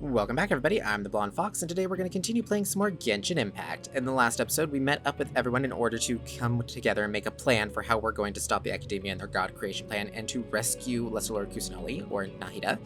Welcome back, everybody. I'm the Blonde Fox, and today we're going to continue playing some more Genshin Impact. In the last episode, we met up with everyone in order to come together and make a plan for how we're going to stop the Academia and their god creation plan and to rescue Lesser Lord Kusanali, or Nahida.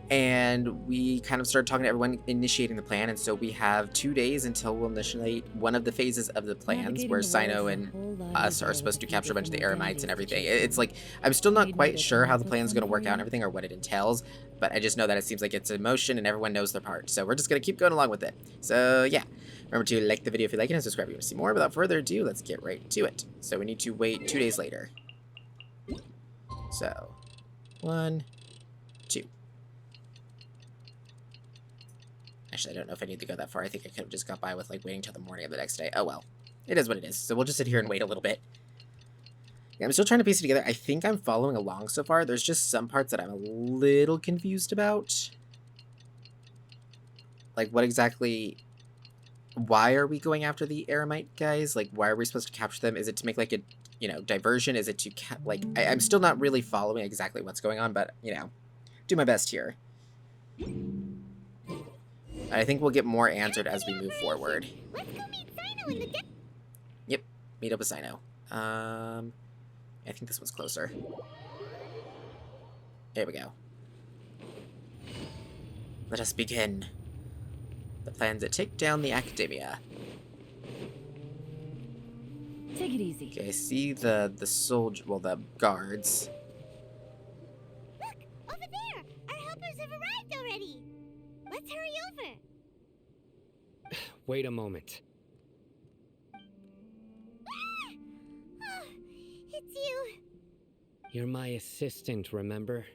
And we kind of started talking to everyone initiating the plan, and so we have 2 days until we'll initiate one of the phases of the plans where Sino and us are supposed to capture a bunch of the Eremites and everything. It's like, I'm still not quite sure how the plan's going to work out and everything, or what it entails, but I just know that it seems like it's in motion and everyone knows their part, so we're just going to keep going along with it. So yeah, remember to like the video if you like it and subscribe if you want to see more. Without further ado, let's get right to it. So we need to wait 2 days later. So, 1, 2. Actually, I don't know if I need to go that far. I think I could have just got by with, like, waiting till the morning of the next day. Oh, well. It is what it is. So we'll just sit here and wait a little bit. Yeah, I'm still trying to piece it together. I think I'm following along so far. There's just some parts that I'm a little confused about. Like, what exactly... Why are we going after the Eremite guys? Like, why are we supposed to capture them? Is it to make, like, a, you know, diversion? Is it to, like... I'm still not really following exactly what's going on, but, you know, do my best here. I think we'll get more answered as we move forward. Let's go meet Sino in the Yep, meet up with Sino. I think this one's closer. There we go. Let us begin. The plans that take down the Academia. Take it easy. Okay, I see the soldier, well, the guards. Look, over there! Our helpers have arrived already! Let's hurry over! Wait a moment. Ah! Oh, it's you! You're my assistant, remember?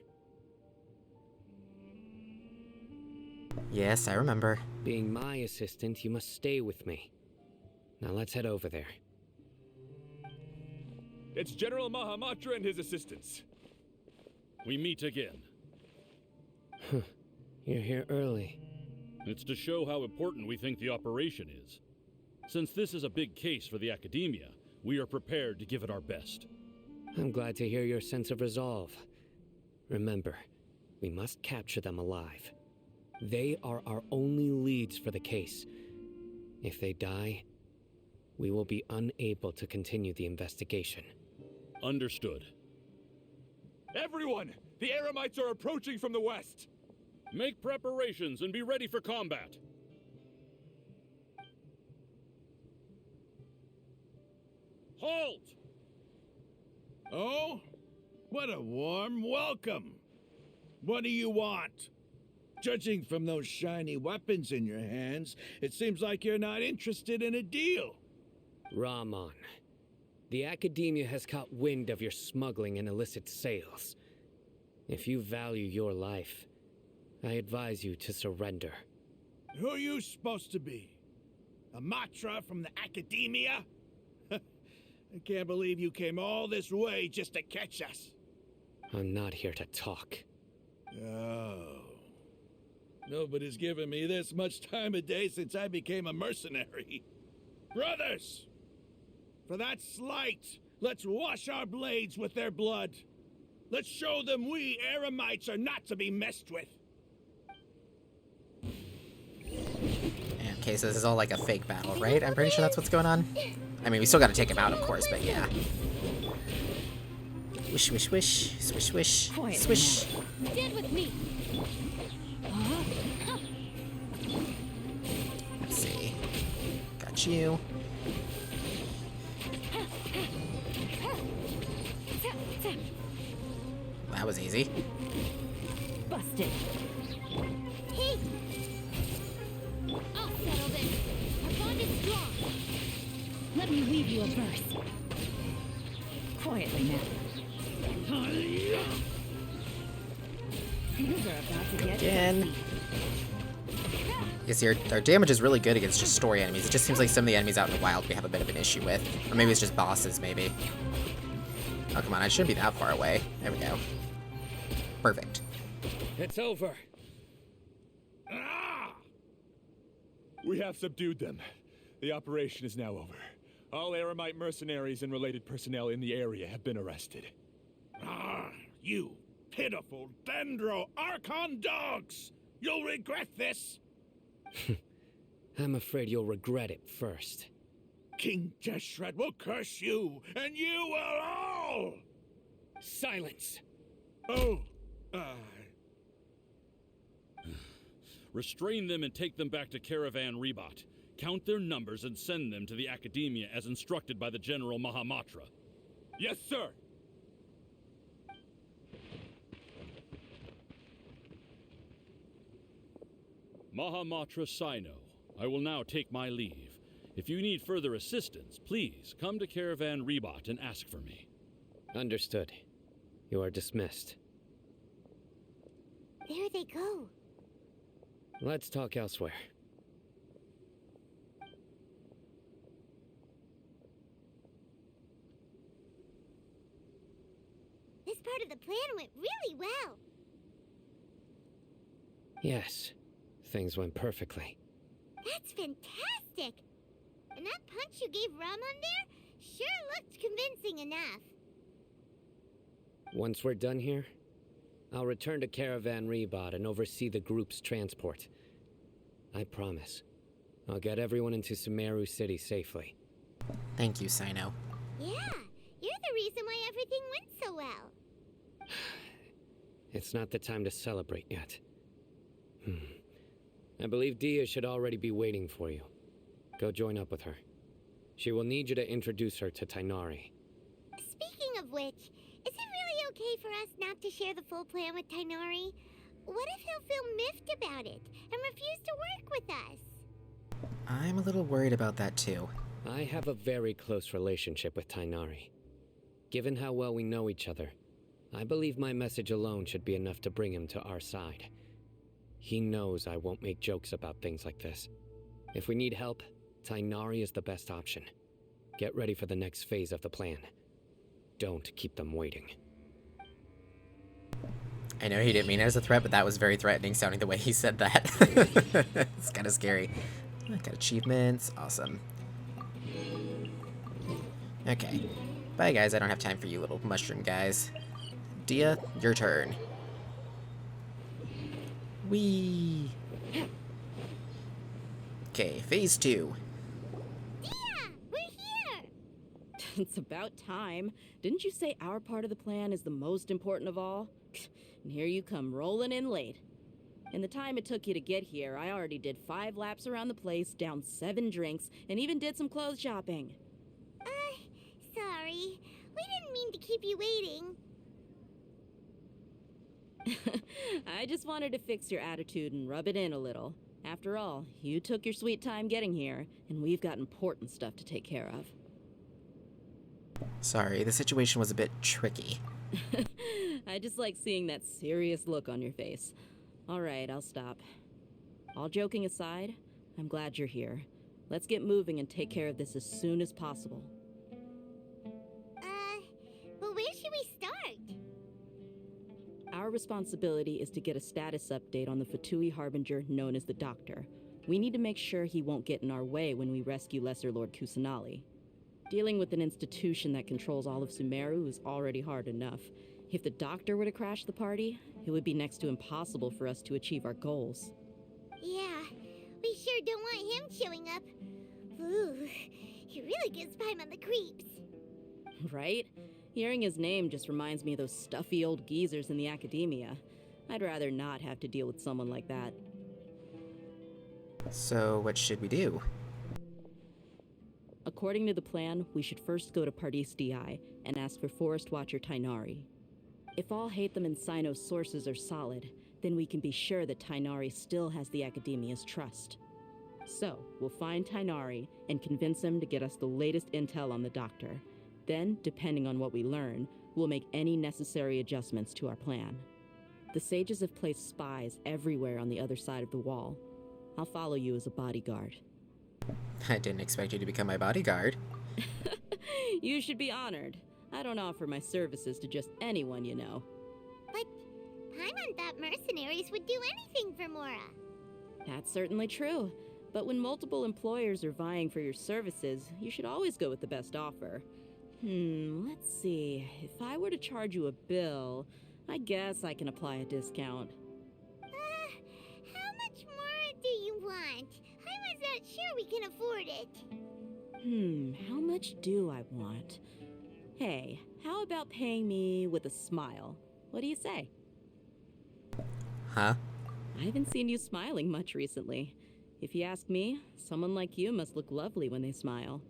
Yes, I remember. Being my assistant, you must stay with me. Now let's head over there. It's General Mahamatra and his assistants. We meet again. You're here early. It's to show how important we think the operation is. Since this is a big case for the Academia, we are prepared to give it our best. I'm glad to hear your sense of resolve. Remember, we must capture them alive. They are our only leads for the case. If they die, we will be unable to continue the investigation. Understood. Everyone! The Eremites are approaching from the west! Make preparations and be ready for combat. Halt! Oh? What a warm welcome. What do you want? Judging from those shiny weapons in your hands, it seems like you're not interested in a deal. Rahman, the Academia has caught wind of your smuggling and illicit sales. If you value your life, I advise you to surrender. Who are you supposed to be? A Matra from the Academia? I can't believe you came all this way just to catch us. I'm not here to talk. Oh. Nobody's given me this much time of day since I became a mercenary. Brothers! For that slight, let's wash our blades with their blood. Let's show them we Eremites are not to be messed with. Okay, so this is all like a fake battle, right? I'm pretty sure that's what's going on. I mean, we still gotta take him out, of course, but yeah. Wish, wish, wish. Swish, swish. Swish. Stand with me! Let's see. Got you. That was easy. Busted! Hey! I'll settle this! Our bond is strong! Let me weave you a verse. Quietly now. Things are about to get Again. messy. You see, our damage is really good against just story enemies. It just seems like some of the enemies out in the wild we have a bit of an issue with. Or maybe it's just bosses, maybe. Oh, come on, I shouldn't be that far away. There we go. Perfect. It's over. Ah! We have subdued them. The operation is now over. All Eremite mercenaries and related personnel in the area have been arrested. Ah, you pitiful Dendro Archon dogs! You'll regret this! I'm afraid you'll regret it first. King Jeshred will curse you, and you will all! Silence! Oh, Restrain them and take them back to Caravan Rebot. Count their numbers and send them to the Academia as instructed by the General Mahamatra. Yes, sir. Mahamatra Sino, I will now take my leave. If you need further assistance, please come to Caravan Rebot and ask for me. Understood. You are dismissed. There they go. Let's talk elsewhere. This part of the plan went really well. Yes, things went perfectly. That's fantastic! And that punch you gave Ram on there sure looked convincing enough. Once we're done here, I'll return to Caravan Rebot and oversee the group's transport. I promise. I'll get everyone into Sumeru City safely. Thank you, Sino. Yeah, you're the reason why everything went so well. It's not the time to celebrate yet. I believe Dia should already be waiting for you. Go join up with her. She will need you to introduce her to Tainari. Speaking of which, is it really okay for us not to share the full plan with Tainari? What if he'll feel miffed about it and refuse to work with us? I'm a little worried about that too. I have a very close relationship with Tainari. Given how well we know each other, I believe my message alone should be enough to bring him to our side. He knows I won't make jokes about things like this. If we need help, Tainari is the best option. Get ready for the next phase of the plan. Don't keep them waiting. I know he didn't mean it as a threat, but that was very threatening sounding the way he said that. It's kind of scary. I got achievements. Awesome. Okay. Bye, guys. I don't have time for you little mushroom guys. Dia, your turn. Whee! Okay, phase 2. Yeah, we're here! It's about time. Didn't you say our part of the plan is the most important of all? And here you come rolling in late. In the time it took you to get here, I already did 5 laps around the place, downed 7 drinks, and even did some clothes shopping. Sorry. We didn't mean to keep you waiting. I just wanted to fix your attitude and rub it in a little. After all, you took your sweet time getting here, and we've got important stuff to take care of. Sorry, the situation was a bit tricky. I just like seeing that serious look on your face. All right, I'll stop. All joking aside, I'm glad you're here. Let's get moving and take care of this as soon as possible. But where should we start? Our responsibility is to get a status update on the Fatui Harbinger known as the Doctor. We need to make sure he won't get in our way when we rescue Lesser Lord Kusanali. Dealing with an institution that controls all of Sumeru is already hard enough. If the Doctor were to crash the party, it would be next to impossible for us to achieve our goals. Yeah, we sure don't want him showing up. Ooh, he really gives Paimon the creeps. Right? Hearing his name just reminds me of those stuffy old geezers in the academia. I'd rather not have to deal with someone like that. So, what should we do? According to the plan, we should first go to Pardis Di and ask for Forest Watcher Tainari. If all Hatham and Sino's sources are solid, then we can be sure that Tainari still has the Academia's trust. So, we'll find Tainari and convince him to get us the latest intel on the Doctor. Then, depending on what we learn, we'll make any necessary adjustments to our plan. The sages have placed spies everywhere on the other side of the wall. I'll follow you as a bodyguard. I didn't expect you to become my bodyguard. You should be honored. I don't offer my services to just anyone you know. But Paimon thought mercenaries would do anything for Mora. That's certainly true. But when multiple employers are vying for your services, you should always go with the best offer. Let's see. If I were to charge you a bill, I guess I can apply a discount. How can afford it. How much do I want? Hey, how about paying me with a smile? What do you say? Huh? I haven't seen you smiling much recently. If you ask me, someone like you must look lovely when they smile.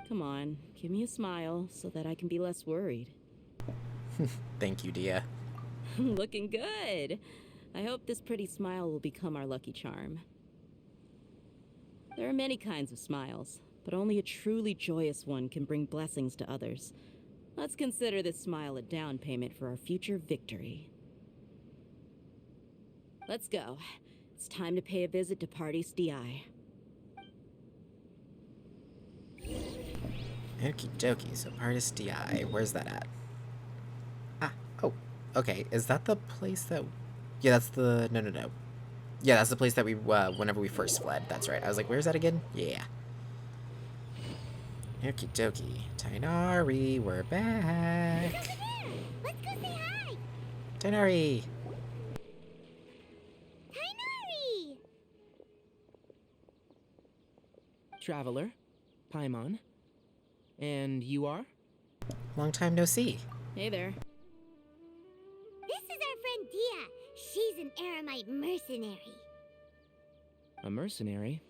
Come on, give me a smile so that I can be less worried. Thank you, Dia. Looking good. I hope this pretty smile will become our lucky charm. There are many kinds of smiles, but only a truly joyous one can bring blessings to others. Let's consider this smile a down payment for our future victory. Let's go. It's time to pay a visit to Party's DI. Okie dokie, so Partis DI, where's that at? Ah, oh, okay, is that the place that... Yeah, that's the... No. Yeah, that's the place that we, whenever we first fled, that's right. I was like, where's that again? Yeah. Okie dokie. Tainari, we're back! Let's go say hi! Tainari! Tainari! Traveler, Paimon. And you are? Long time no see. Hey there. This is our friend Dia. She's an Aramite mercenary. A mercenary?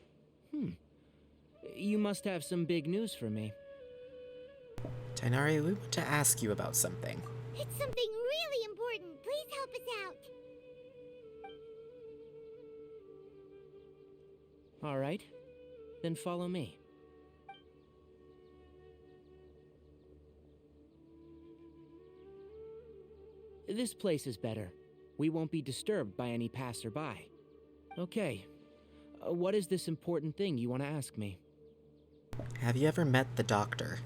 You must have some big news for me. Tainari, we want to ask you about something. It's something really important. Please help us out. All right. Then follow me. This place is better. We won't be disturbed by any passerby. Okay. What is this important thing you want to ask me? Have you ever met the doctor?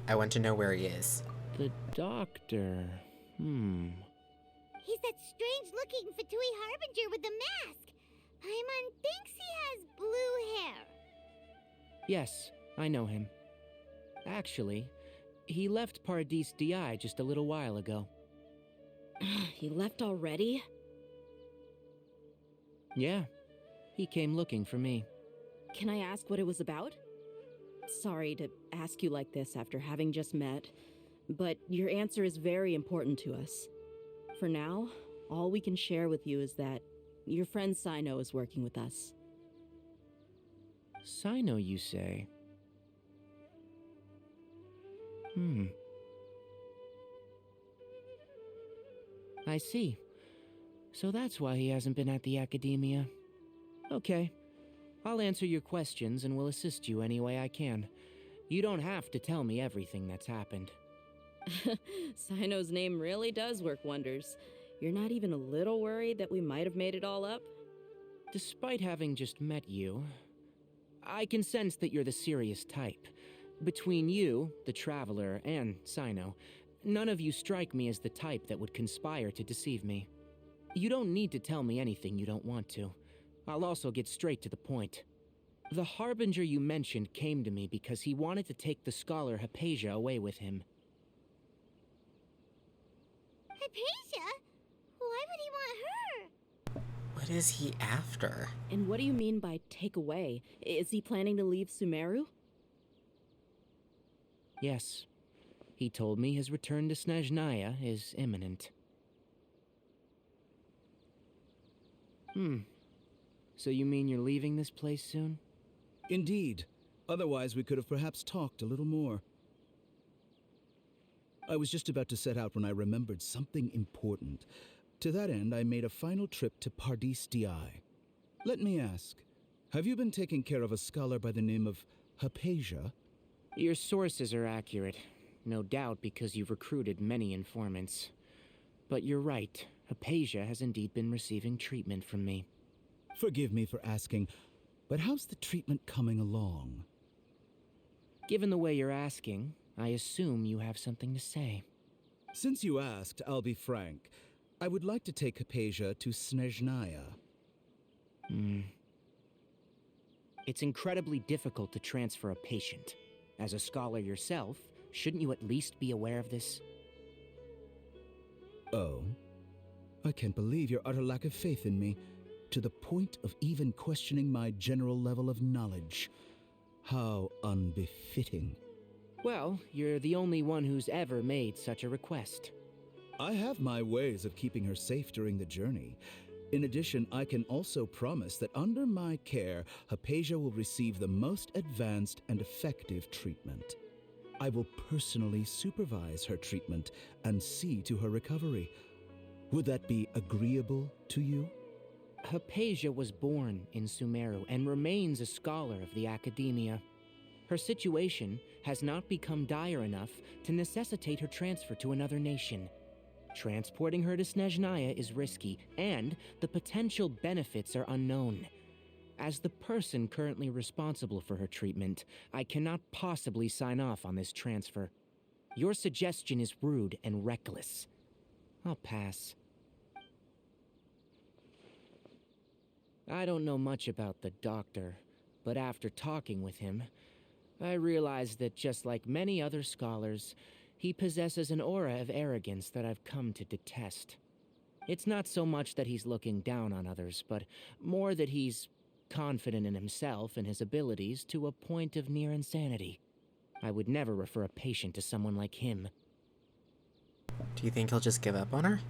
I want to know where he is. The doctor. He's that strange-looking Fatui Harbinger with the mask. Paimon thinks he has blue hair. Yes, I know him. Actually, he left Paradis DI just a little while ago. He left already? Yeah, he came looking for me. Can I ask what it was about? Sorry to ask you like this after having just met, but your answer is very important to us. For now, all we can share with you is that your friend Sino is working with us. Sino, you say? I see. So that's why he hasn't been at the academia. Okay. I'll answer your questions and will assist you any way I can. You don't have to tell me everything that's happened. Sino's name really does work wonders. You're not even a little worried that we might have made it all up? Despite having just met you, I can sense that you're the serious type. Between you, the Traveler, and Sino, none of you strike me as the type that would conspire to deceive me. You don't need to tell me anything you don't want to. I'll also get straight to the point. The Harbinger you mentioned came to me because he wanted to take the scholar Hypatia away with him. Hypatia? Why would he want her? What is he after? And what do you mean by take away? Is he planning to leave Sumeru? Yes. He told me his return to Snezhnaya is imminent. So you mean you're leaving this place soon? Indeed. Otherwise, we could have perhaps talked a little more. I was just about to set out when I remembered something important. To that end, I made a final trip to Paradis DI. Let me ask, have you been taking care of a scholar by the name of Hypatia? Your sources are accurate. No doubt because you've recruited many informants. But you're right. Hypatia has indeed been receiving treatment from me. Forgive me for asking, but how's the treatment coming along? Given the way you're asking, I assume you have something to say. Since you asked, I'll be frank. I would like to take Hypatia to Snezhnaya. It's incredibly difficult to transfer a patient. As a scholar yourself, shouldn't you at least be aware of this? Oh? I can't believe your utter lack of faith in me. to the point of even questioning my general level of knowledge. How unbefitting. Well, you're the only one who's ever made such a request. I have my ways of keeping her safe during the journey. In addition, I can also promise that under my care, Hypatia will receive the most advanced and effective treatment. I will personally supervise her treatment and see to her recovery. Would that be agreeable to you? Hypatia was born in Sumeru and remains a scholar of the academia. Her situation has not become dire enough to necessitate her transfer to another nation. Transporting her to Snezhnaya is risky, and the potential benefits are unknown. As the person currently responsible for her treatment, I cannot possibly sign off on this transfer. Your suggestion is rude and reckless. I'll pass. I don't know much about the doctor, but after talking with him, I realized that just like many other scholars, he possesses an aura of arrogance that I've come to detest. It's not so much that he's looking down on others, but more that he's confident in himself and his abilities to a point of near insanity. I would never refer a patient to someone like him. Do you think he'll just give up on her?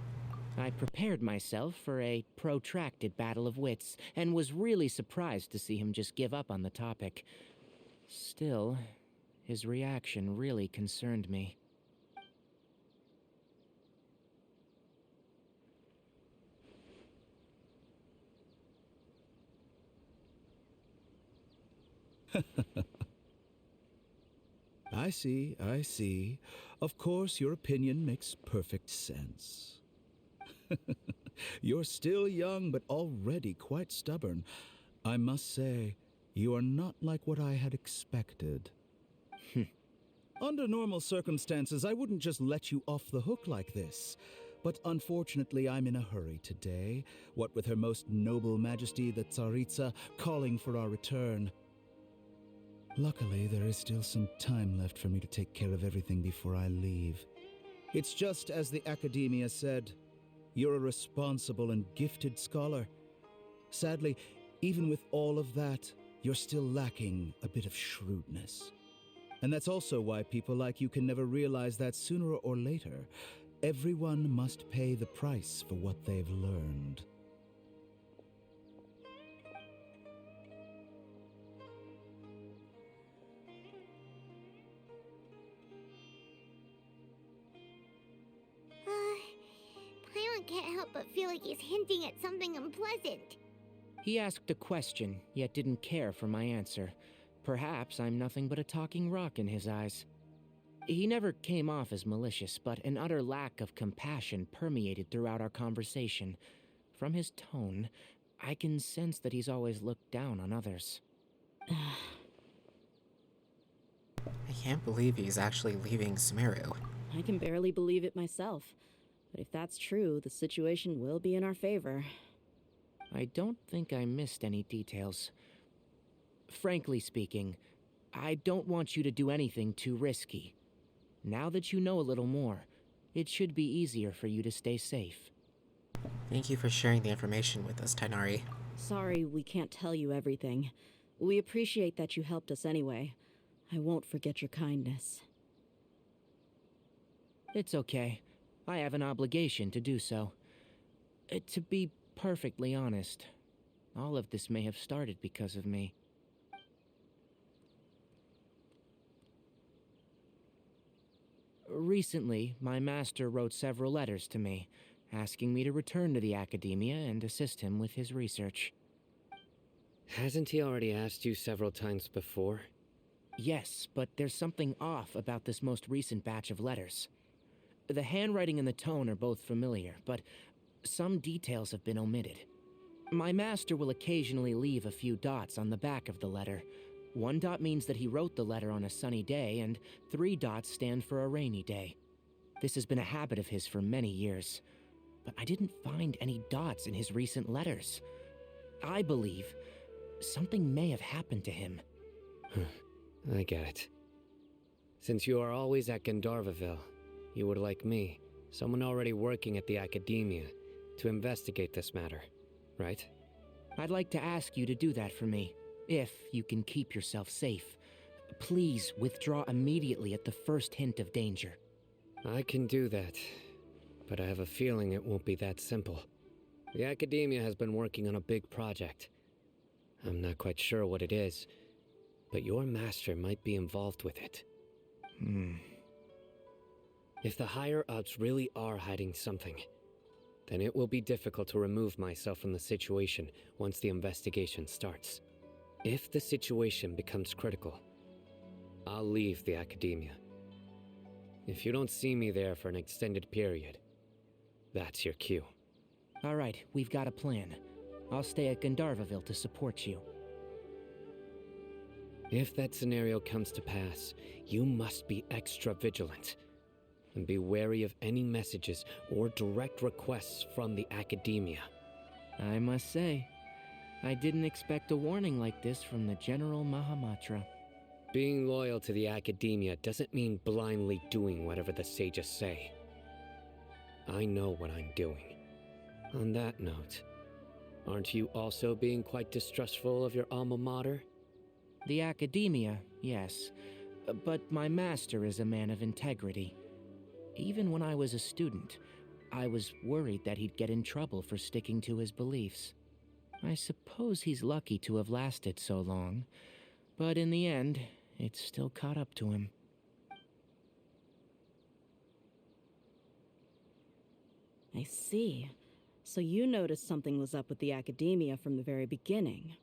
I prepared myself for a protracted battle of wits, and was really surprised to see him just give up on the topic. Still, his reaction really concerned me. I see. Of course, your opinion makes perfect sense. You're still young, but already quite stubborn. I must say, you are not like what I had expected. Under normal circumstances, I wouldn't just let you off the hook like this. But unfortunately, I'm in a hurry today, what with Her Most Noble Majesty the Tsaritsa calling for our return. Luckily, there is still some time left for me to take care of everything before I leave. It's just as the Academia said, you're a responsible and gifted scholar. Sadly, even with all of that, you're still lacking a bit of shrewdness. And that's also why people like you can never realize that sooner or later, everyone must pay the price for what they've learned. Paimon can't help but feel like he's hinting at something unpleasant. He asked a question, yet didn't care for my answer. Perhaps I'm nothing but a talking rock in his eyes. He never came off as malicious, but an utter lack of compassion permeated throughout our conversation. From his tone, I can sense that he's always looked down on others. I can't believe he's actually leaving Sumeru. I can barely believe it myself. But if that's true, the situation will be in our favor. I don't think I missed any details. Frankly speaking, I don't want you to do anything too risky. Now that you know a little more, it should be easier for you to stay safe. Thank you for sharing the information with us, Tainari. Sorry we can't tell you everything. We appreciate that you helped us anyway. I won't forget your kindness. It's okay. I have an obligation to do so. To be perfectly honest, all of this may have started because of me. Recently, my master wrote several letters to me, asking me to return to the academia and assist him with his research. Hasn't he already asked you several times before? Yes, but there's something off about this most recent batch of letters. The handwriting and the tone are both familiar, but some details have been omitted. My master will occasionally leave a few dots on the back of the letter. 1 dot means that he wrote the letter on a sunny day, and 3 dots stand for a rainy day. This has been a habit of his for many years, but I didn't find any dots in his recent letters. I believe something may have happened to him. I get it. Since you are always at Gandharvaville, you would like me, someone already working at the academia, to investigate this matter, right? I'd like to ask you to do that for me, if you can keep yourself safe. Please withdraw immediately at the first hint of danger. I can do that, but I have a feeling it won't be that simple. The Academia has been working on a big project. I'm not quite sure what it is, but your master might be involved with it. If the higher-ups really are hiding something, then it will be difficult to remove myself from the situation once the investigation starts. If the situation becomes critical, I'll leave the Academia. If you don't see me there for an extended period, that's your cue. All right, we've got a plan. I'll stay at Gandharvaville to support you. If that scenario comes to pass, you must be extra vigilant. And be wary of any messages or direct requests from the Academia. I must say, I didn't expect a warning like this from the General Mahamatra. Being loyal to the Academia doesn't mean blindly doing whatever the sages say. I know what I'm doing. On that note, aren't you also being quite distrustful of your alma mater? The Academia, yes. But my master is a man of integrity. Even when I was a student, I was worried that he'd get in trouble for sticking to his beliefs. I suppose he's lucky to have lasted so long, but in the end, it's still caught up to him. I see. So you noticed something was up with the Academia from the very beginning.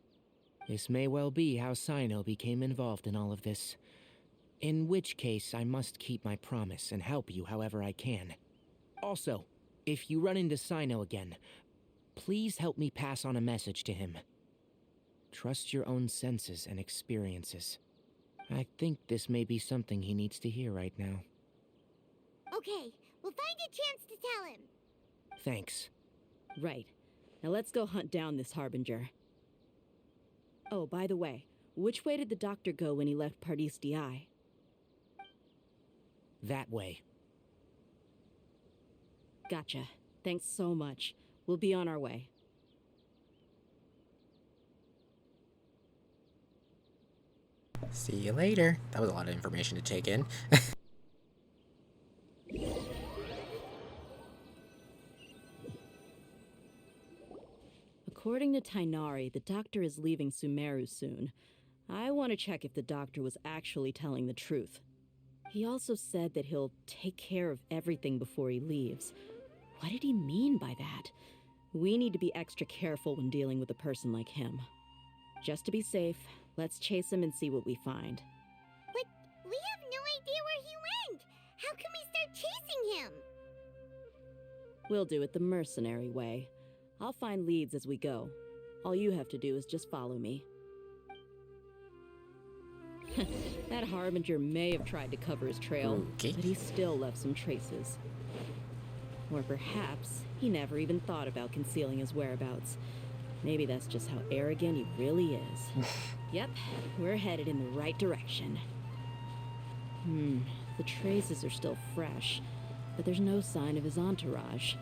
This may well be how Sino became involved in all of this. In which case, I must keep my promise and help you however I can. Also, if you run into Sino again, please help me pass on a message to him. Trust your own senses and experiences. I think this may be something he needs to hear right now. Okay, we'll find a chance to tell him. Thanks. Right. Now let's go hunt down this Harbinger. Oh, by the way, which way did the doctor go when he left Pardis DI? That way. Gotcha. Thanks so much. We'll be on our way. See you later. That was a lot of information to take in. According to Tainari, the doctor is leaving Sumeru soon. I want to check if the doctor was actually telling the truth. He also said that he'll take care of everything before he leaves. What did he mean by that? We need to be extra careful when dealing with a person like him. Just to be safe, let's chase him and see what we find. But we have no idea where he went! How can we start chasing him? We'll do it the mercenary way. I'll find leads as we go. All you have to do is just follow me. That Harbinger may have tried to cover his trail, Okay. but he still left some traces. Or perhaps he never even thought about concealing his whereabouts. Maybe that's just how arrogant he really is. Yep, we're headed in the right direction. The traces are still fresh, but there's no sign of his entourage.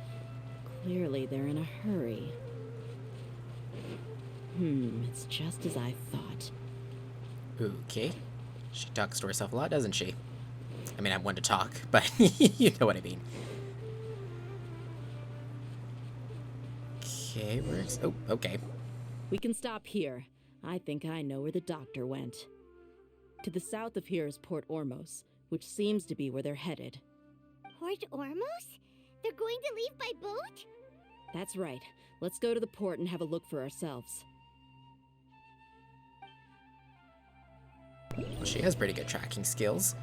Clearly they're in a hurry. It's just as I thought. Okay. She talks to herself a lot, doesn't she? I mean, I'm one to talk, but you know what I mean. Okay, oh, okay. We can stop here. I think I know where the doctor went. To the south of here is Port Ormos, which seems to be where they're headed. Port Ormos? They're going to leave by boat? That's right. Let's go to the port and have a look for ourselves. Well, she has pretty good tracking skills.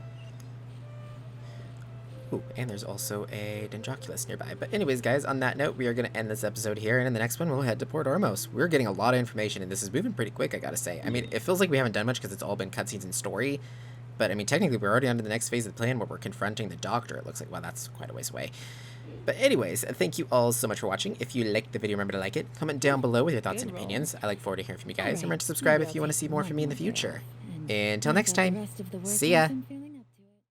Ooh, and there's also a Dendroculus nearby. But anyways, guys, on that note, we are going to end this episode here, and in the next one, we'll head to Port Ormos. We're getting a lot of information, and this is moving pretty quick, I gotta say. I mean, it feels like we haven't done much because it's all been cutscenes and story, but I mean, technically, we're already on to the next phase of the plan where we're confronting the doctor. It looks like, wow, that's quite a ways away. But anyways, thank you all so much for watching. If you liked the video, remember to like it. Comment down below with your thoughts and opinions. I look forward to hearing from you guys. Remember to subscribe if you want to see more from me in the future. Until next time, see ya!